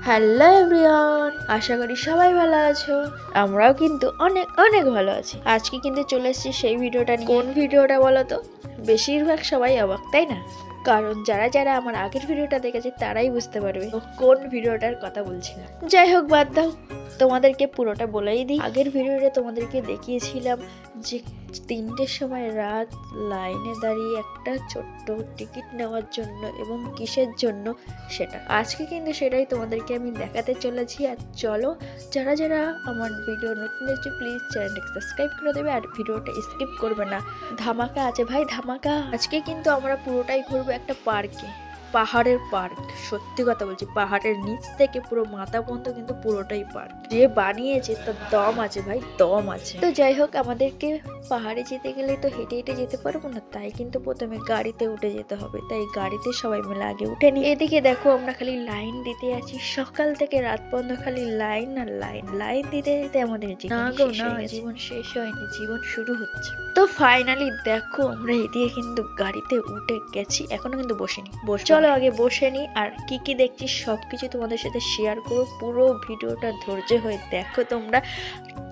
Hello everyone, আশা করি সবাই ভালো আছো। আমরাও কিন্তু অনেক অনেক ভালো আছি। আজকে কিন্তু চলে এসেছি সেই ভিডিওটা নিয়ে। কোন ভিডিওটা বলো তো? বেশিরভাগ সবাই অবাক, তাই না? কারণ যারা যারা আমার আগের ভিডিওটা দেখেছে তারাই বুঝতে পারবে কোন ভিডিওটার কথা বলছিলাম। যাই হোক, বাদ দাও, তোমাদেরকে পুরোটা বলেই দিই। আগের ভিডিওতে তোমাদেরকে দেখিয়েছিলাম যে 3টের সময় রাত লাইনে দাঁড়িয়ে একটা ছোট্ট টিকিট নেওয়ার জন্য, এবং কিসের জন্য সেটা আজকে কিন্তু সেটাই তোমাদেরকে আমি দেখাতে চলেছি। আর চলো, যারা যারা আমার ভিডিও নতুন দেখছো প্লিজ চ্যানেলটাকে সাবস্ক্রাইব করে দেবে আর ভিডিওটা স্কিপ করবে না। ধামাকা আছে ভাই, ধামাকা। আজকে কিন্তু আমরা পুরোটাই ঘুরবো একটা পার্কে, পাহাড়ের পার্ক। সত্যি কথা বলছি, পাহাড়ের নিচ থেকে পুরো মাথা পর্যন্ত কিন্তু পুরোটাই পার্ক। যে বানিয়েছে তার দম আছে ভাই, দম আছে। তো যাই হোক, আমাদেরকে পাহাড়ে যেতে গেলে তো হেঁটে হেঁটে যেতে পারবো না, তাই কিন্তু প্রথমে গাড়িতে উঠে যেতে হবে। তাই গাড়িতে সবাই মিলে আগে উঠে নি। এদিকে দেখো, আমরা খালি লাইন দিতে আছি সকাল থেকে রাত পর্যন্ত, খালি লাইন আর লাইন। লাইন দিতে দিতে আমাদের জীবন শেষ হয়নি, জীবন শুরু হচ্ছে। তো ফাইনালি দেখো, আমরা এদিকে কিন্তু গাড়িতে উঠে গেছি, এখনো কিন্তু বসিনি। চলো আগে বসে নি, আর কি কি দেখছি সবকিছু তোমাদের সাথে শেয়ার করবো। পুরো ভিডিওটা ধৈর্য হয়ে দেখো তোমরা,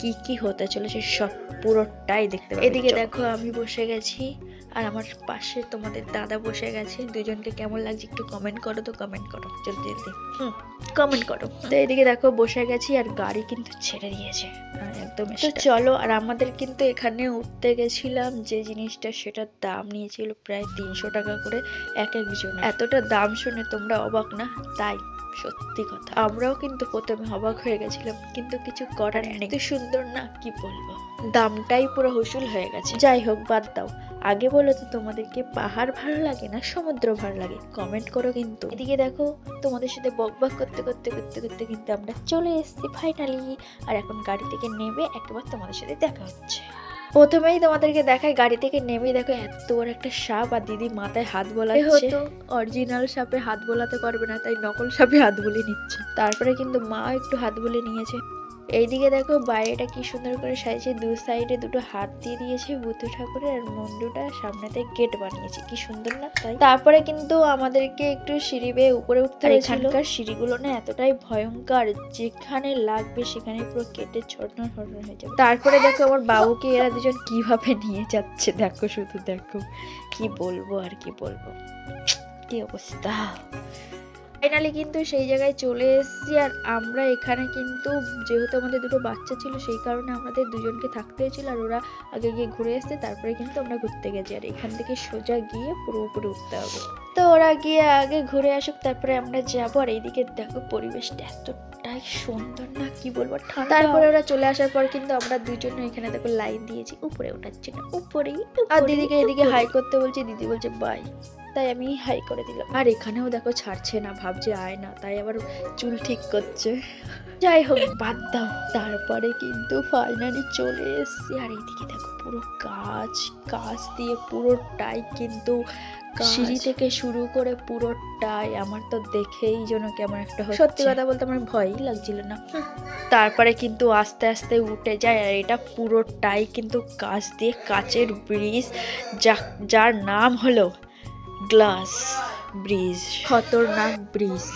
কি কি হতে চলেছে সব পুরোটাই দেখতে পাবে। এদিকে দেখো আমি বসে গেছি, আর আমার পাশে তোমাদের দাদা বসে গেছে। দুজনকে কেমন লাগছে একটু কমেন্ট করো, তো কমেন্ট করো জলদি জলদি, কমেন্ট করো। তো এদিকে দেখো বসে গেছি, আর গাড়ি কিন্তু ছেড়ে দিয়েছে একদম। তো চলো, আর আমাদের কিন্তু এখানে উঠতে গেছিলাম যে জিনিসটা, সেটার দাম নিয়েছিল প্রায় 300 টাকা করে এক একজন। এতটা দাম শুনে তোমরা অবাক না? তাই সত্যি কথা, আমরাও কিন্তু প্রথমে অবাক হয়ে গেছিলাম, কিন্তু কিছু করার নেই। তো সুন্দর না, কি বলবো, দামটাই পুরো হুসুল হয়ে গেছে। যাই হোক, বাদ দাও। আগে বলো তো, তোমাদেরকে পাহাড় ভালো লাগে না সমুদ্র ভালো লাগে? কমেন্ট করো কিন্তু। এদিকে দেখো, তোমাদের সাথে বকবক করতে করতে করতে করতে কিন্তু আমরা চলে এসেছি ফাইনালি। আর এখন গাড়ি থেকে নেমে একবার তোমাদের সাথে দেখা হচ্ছে। প্রথমেই তোমাদেরকে দেখায়, গাড়ি থেকে নেমেই দেখো এত বড় একটা সাপ, আর দিদি মাথায় হাত বোলাচ্ছে। হতো অরিজিনাল সাপে হাত বোলাতে পারবে না, তাই নকল সাপে হাত বুলিয়ে নিচ্ছে। তারপরে কিন্তু মা একটু হাত বুলিয়ে নিয়েছে। এইদিকে দেখো বাইরেটা কি সুন্দর করে সাজিয়েছে, দু সাইডে দুটো হাত দিয়ে দিয়েছে বুদ্ধ ঠাকুরের, আর মন্ডুটা সামনেতে গেট বানিয়েছে, কি সুন্দর না? তাই তারপরে কিন্তু আমাদেরকে একটু সিঁড়ি বেয়ে উপরে উঠতে হয়েছিল। এখানকার সিঁড়িগুলো না এতটাই ভয়ঙ্কর, যেখানে লাগবে সেখানে পুরো কেটে ছড়না ছড়না হয়ে যাবে। তারপরে দেখো আমার বাবুকে এরা দুজন কিভাবে নিয়ে যাচ্ছে, দেখো শুধু দেখো, কি বলবো আর কি বলবো, কি অবস্থা। ফাইনালি কিন্তু সেই জায়গায় চলে এসেছি। আর আমরা এখানে কিন্তু যেহেতু আমাদের দুটো বাচ্চা ছিল, সেই কারণে আমাদের দুজনকে থাকতে হয়েছিল, আর ওরা আগে গিয়ে ঘুরে এসছে, তারপরে কিন্তু আমরা ঘুরতে গেছি। আর এখান থেকে সোজা গিয়ে পুরো উপরে উঠতে হবে। তো ওরা গিয়ে আগে ঘুরে আসুক, তারপরে আমরা যাবো। আর এইদিকে দেখো পরিবেশটা এতটাই সুন্দর না, কি বলবো, ঠান্ডা। তারপরে ওরা চলে আসার পর কিন্তু আমরা দুজনে এখানে দেখো লাইন দিয়েছি উপরে ওঠার জন্য, উপরেই। আর দিদিকে এদিকে হাই করতে বলছি, দিদি বলছে বাই, তাই আমি হাই করে দিলাম। আর এখানেও দেখো ছাড়ছে না, ভাবছে আয় না, তাই আবার চুল ঠিক করছে। যাই হোক, বাদ দাও। তারপরে কিন্তু ফাইনালি চলে এসছি। আর এইদিকে দেখো পুরো গাছ দিয়ে পুরোটাই কিন্তু, সিঁড়ি থেকে শুরু করে পুরোটাই আমার তো দেখেই যেন কেমন একটা হচ্ছে। সত্যি কথা বলতে আমার ভয়ই লাগছিল না। তারপরে কিন্তু আস্তে আস্তে উঠে যায়, আর এটা পুরোটাই কিন্তু কাঁচ দিয়ে, কাচের ব্রিজ, যার নাম হলো গ্লাস ব্রিজ, খতরনাক ব্রিজ।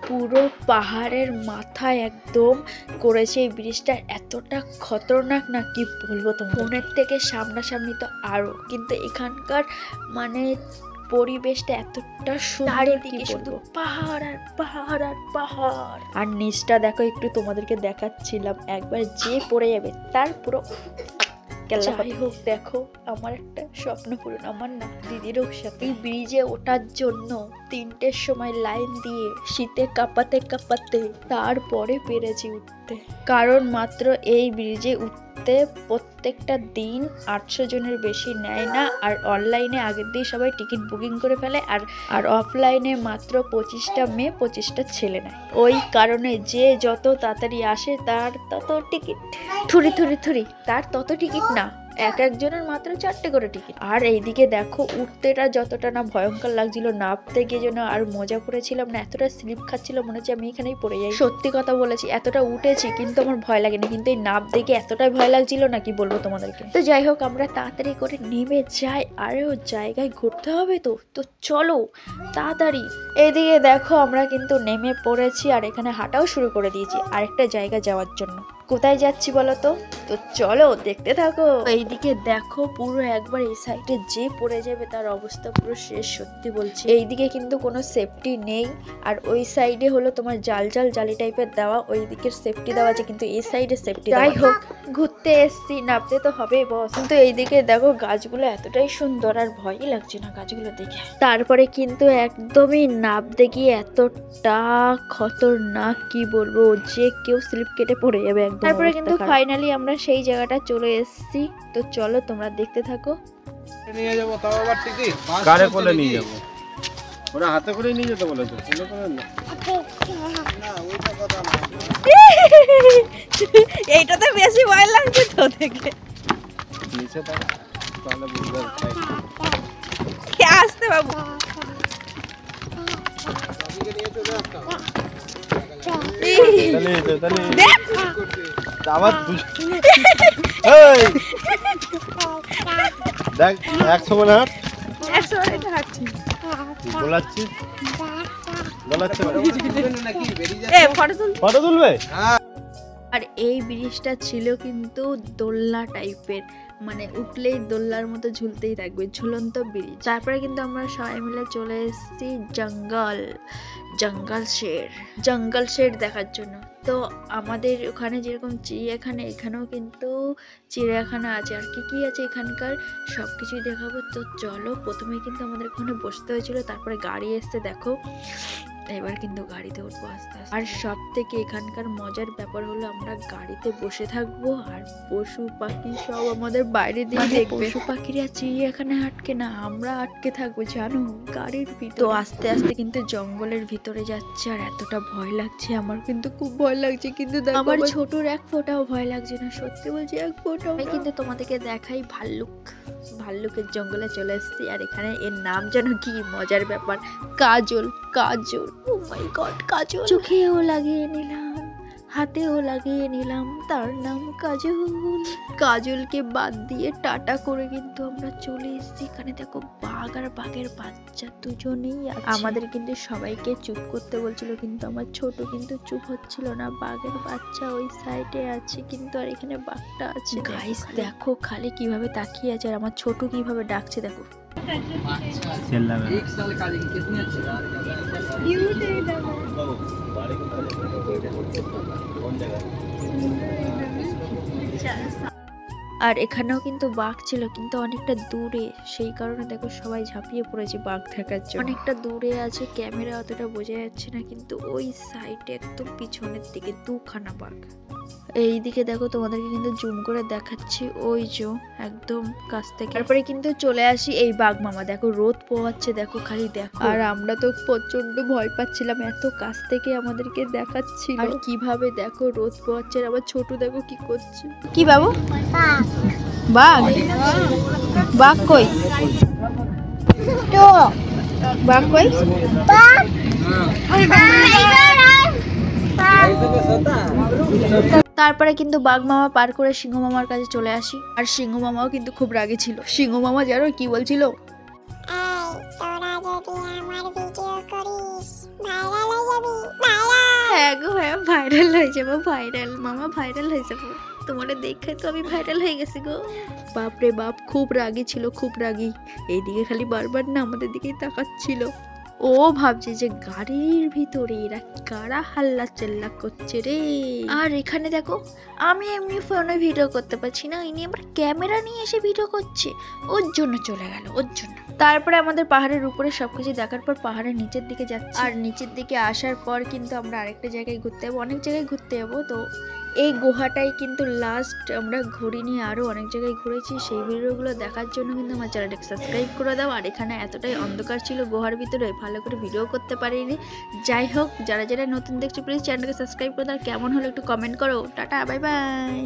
পুরো পাহাড়ের মাথায় একদম করেছে এই ব্রিজটা, এতটা খতরনাক না কি বলবো তোমার। ফোনের থেকে সামনাসামনি তো আরো, কিন্তু এখানকার মানে পরিবেশটা এতটা সুন্দর, কি শুধু পাহাড় আর পাহাড় আর পাহাড়। আর নিচটা দেখো, একটু তোমাদেরকে দেখাচ্ছিলাম, একবার যে পড়ে যাবে তার পুরো। যাই হোক, দেখো আমার একটা স্বপ্ন পূরণ, আমার না দিদিরও সাথে। এই ব্রিজে ওঠার জন্য 3টের সময় লাইন দিয়ে শীতে কাঁপাতে কাঁপাতে তারপরে পেরেছি উঠতে। কারণ মাত্র এই ব্রিজে উঠতে প্রত্যেকটা দিন 800 জনের বেশি নেয় না। আর অনলাইনে আগের দিয়ে সবাই টিকিট বুকিং করে ফেলে, আর অফলাইনে মাত্র 25টা মেয়ে 25টা ছেলে নেয়। ওই কারণে যে যত তাড়াতাড়ি আসে তার তত টিকিট, থুরি তার তত টিকিট না, এক একজনের মাত্র 4টে করে টিকিট। আর এইদিকে দেখো উঠতেটা যতটা না ভয়ঙ্কর লাগছিল, নামতে গিয়ে যেন আর মজা করেছিলাম না, এতটা স্লিপ খাচ্ছিল মনে হচ্ছে আমি এখানেই পড়ে যাই। সত্যি কথা বলেছি, এতটা উঠেছি কিন্তু আমার ভয় লাগেনি, কিন্তু এই নাপ দেখে এতটাই ভয় লাগছিল না কি বলবো তোমাদেরকে। তো যাই হোক আমরা তাড়াতাড়ি করে নেমে যাই, আরে ও জায়গায় ঘুরতে হবে তো চলো তাড়াতাড়ি। এইদিকে দেখো আমরা কিন্তু নেমে পড়েছি আর এখানে হাঁটাও শুরু করে দিয়েছি আরেকটা জায়গা যাওয়ার জন্য। কোথায় যাচ্ছি বলো তো চলো দেখতে থাকো। এইদিকে দেখো পুরো একবার এই সাইডে যে পড়ে যাবে তার অবস্থা পুরো শেষ, সত্যি বলছি। এইদিকে কিন্তু কোনো সেফটি নেই, আর ওই সাইডে হলো তোমার জালি টাইপের দেওয়া, ওই দিকের সেফটি দেওয়া আছে কিন্তু এই সাইডে সেফটি। যাই হোক ঘুরতে এসছি, নামতে তো হবে বস। কিন্তু এইদিকে দেখো গাছগুলো এতটাই সুন্দর আর ভয়ই লাগছে না গাছগুলো দেখে। তারপরে কিন্তু একদমই নামতে গিয়ে এতটা খতরনাক কি বলবো, যে কেউ স্লিপ কেটে পড়ে যাবে একদম। তারপরে কিন্তু ফাইনালি আমরা সেই জায়গাটা চলে এসেছি, তো চলো তোমরা দেখতে থাকো। নিয়ে যাবো তাও আবার টিকিট কারে কোলে নিয়ে যাবো, ওরা হাতে করে নিয়ে যেতে বলেছে, কোলে করে না না ওইটা কথা না। এইটাতে বেশি ভয় লাগছে তো দেখে নিচে তাহলে বুঝবে কে আসতে বাবু সবকে নিয়ে চলে আসতাম। দেখ 100 মনে হাট 100 এটা হাঁটছি বলাচ্ছি ফটো তুলবে। আর এই ব্রিজটা ছিল কিন্তু দোলনা টাইপের, মানে উঠলেই দোলনার মতো ঝুলতেই থাকবে, ঝুলন্ত ব্রিজ। তারপরে কিন্তু আমরা সবাই মিলে চলে এসেছি জঙ্গল শের দেখার জন্য। তো আমাদের ওখানে যেরকম চিড়িয়াখানা, এখানেও কিন্তু চিড়িয়াখানা আছে, আর কি আছে এখানকার সবকিছুই দেখাবো। তো চলো, প্রথমে কিন্তু আমাদের ওখানে বসতে হয়েছিল, তারপরে গাড়ি এসছে দেখো, এবার কিন্তু গাড়িতে উঠবো আস্তে আস্তে। আর সব থেকে এখানকার মজার ব্যাপার হলো আমরা গাড়িতে বসে থাকবো আর পশু পাখি সব আমাদের বাইরে দিয়ে দেখবে। পশু পাখিরা চিড়িয়াখানায় আটকে না, আমরা আটকে থাকবো জানো গাড়ির ভিতরে। তো আস্তে আস্তে কিন্তু জঙ্গলের ভিতরে যাচ্ছে আর এতটা ভয় লাগছে, আমার কিন্তু খুব ভয় লাগছে, কিন্তু আমার ছোটর এক ফোঁটাও ভয় লাগছে না, সত্যি বলছি এক ফোঁটাও। কিন্তু তোমাদেরকে দেখাই ভাল্লুকের জঙ্গলে চলে এসেছি, আর এখানে এর নাম যেন কি মজার ব্যাপার, কাজল। ও মাই গড, কাজল। চোখেও লাগিয়ে নিলাম, হাতেও লাগিয়ে নিলাম, তার নাম কাজল। কাজলকে বাদ দিয়ে টাটা করে কিন্তু আমরা চলে এসেছি। এখানে দেখো বাঘ আর বাঘের বাচ্চা দুজনেই আছে। আমাদের কিন্তু সবাইকে চুপ করতে বলছিল, কিন্তু আমার ছোট কিন্তু চুপ হচ্ছিল না। বাঘের বাচ্চা ওই সাইডে আছে কিন্তু, আর এখানে বাঘটা আছে। গাইস দেখো খালি কিভাবে তাকিয়ে আছে, আর আমার ছোট কিভাবে ডাকছে দেখো। আর এখানেও কিন্তু বাঘ ছিল, কিন্তু অনেকটা দূরে, সেই কারণে দেখো সবাই ঝাঁপিয়ে পড়েছে বাঘ দেখার জন্য। অনেকটা দূরে আছে, ক্যামেরা অতটা বোঝা যাচ্ছে না, কিন্তু ওই সাইডে একদম পিছনের দিকে দুখানা বাঘ। এইদিকে দেখো তোমাদেরকে কিন্তু জুম করে দেখাচ্ছি, ওই যে একদম কাছ থেকে। তারপরে কিন্তু চলে আসি এই বাঘ মামা, দেখো রোদ পোয়াচ্ছে, দেখো খালি দেখো। আর আমরা তো প্রচন্ড ভয় পাচ্ছিলাম, এত কাছ থেকে আমাদেরকে দেখাচ্ছিল, আর কিভাবে দেখো রোদ পোয়াচ্ছে। আর আবার ছোট দেখো কি করছে। কি বাবু? বাঘ? বাঘ কই? বাঘ কই? তারপরে কিন্তু বাঘ মামা পার করে সিংহ মামার কাছে চলে আসি, আর সিংহ মামাও কিন্তু খুব রাগী ছিল। সিংহ মামা জানো কি বলছিল? হ্যাঁ গো হ্যাঁ, ভাইরাল হয়ে যাবো, ভাইরাল মামা, ভাইরাল হয়ে যাবো, তোমার দেখে তো আমি ভাইরাল হয়ে গেছি গো। বাপরে বাপ, খুব রাগী ছিল, খুব রাগী। এইদিকে খালি বারবার না আমাদের দিকেই তাকাচ্ছিল। ও ভাবছে যে গাড়ির ভিতরে এরা কারা হাল্লা চেল্লা করছে রে। আর এখানে দেখো আমি এমনি ফোনে ভিডিও করতে পারছি না, ইনি আবার ক্যামেরা নিয়ে এসে ভিডিও করছে, ওর জন্য চলে গেল, ওর জন্য। তারপরে আমাদের পাহাড়ের উপরে সবকিছু দেখার পর পাহাড়ের নিচের দিকে যাচ্ছি, আর নিচের দিকে আসার পর কিন্তু আমরা আরেকটা জায়গায় ঘুরতে যাবো, অনেক জায়গায় ঘুরতে যাবো। তো এই গুহাটাই কিন্তু লাস্ট, আমরা ঘুরিনি, আরও অনেক জায়গায় ঘুরেছি। সেই ভিডিওগুলো দেখার জন্য কিন্তু আমার চ্যানেলটাকে সাবস্ক্রাইব করে দাও। আর এখানে এতটাই অন্ধকার ছিল গুহার ভিতরে, ভালো করে ভিডিও করতে পারিনি। যাই হোক, যারা যারা নতুন দেখছো প্লিজ চ্যানেলটাকে সাবস্ক্রাইব করে দাও। কেমন হলো একটু কমেন্ট করো। Tata, bye bye.